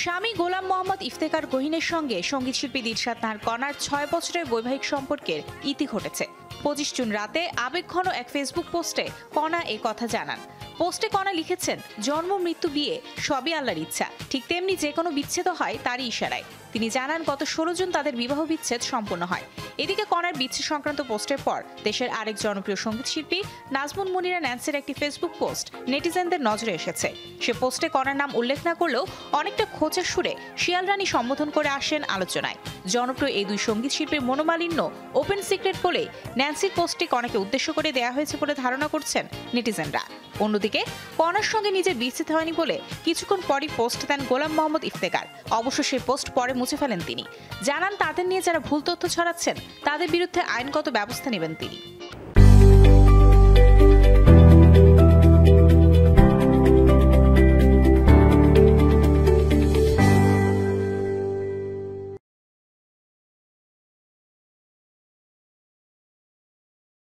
স্বামী গোলাম মোহাম্মদ ইফতেখার গহিনের সঙ্গে সঙ্গীতশিল্পী দিলশাদ নাহার কণার ৬ বছরের বৈবাহিক সম্পর্কের ইতি ঘটেছে। ২৫ জুন রাতে আবেগঘন এক ফেসবুক পোস্টে কণা এ কথা জানান। পোস্টে কণা লিখেছেন, জন্ম মৃত্যু বিয়ে সবই আল্লাহর ইচ্ছা, ঠিক তেমনি যে কোনো বিচ্ছেদ হয় তারই ইশারায়। তিনি জানান, গত ১৬ জুন তাদের বিবাহ বিচ্ছেদ সম্পন্ন হয়। এদিকে কণার বিচ্ছেদ সংক্রান্ত পোস্টের পর দেশের আরেক জনপ্রিয় সঙ্গীতশিল্পী নাজমুন মুনিরা ন্যান্সির একটি ফেসবুক পোস্ট নেটিজেনদের নজরে এসেছে। সে পোস্টে কণার নাম উল্লেখ না করলেও অনেকটা খোঁচের সুরে শিয়াল রানী সম্বোধন করে আসেন আলোচনায়। জনপ্রিয় এই দুই সঙ্গীতশিল্পীর মনোমালিন্য ওপেন সিক্রেট বলে ন্যান্সির পোস্টটি কণাকে উদ্দেশ্য করে দেয়া হয়েছে বলে ধারণা করছেন নেটিজেনরা। অন্যদিকে কণার সঙ্গে নিজের বিচ্ছেদ হয়নি বলে কিছুক্ষণ পরই পোস্ট দেন গোলাম মোহাম্মদ ইফতেখার। অবশ্য সেই পোস্ট পরে মুছে ফেলেন তিনি। জানান, তাদের নিয়ে যারা ভুল তথ্য ছড়াচ্ছেন তাদের বিরুদ্ধে আইনগত ব্যবস্থা নেবেন তিনি।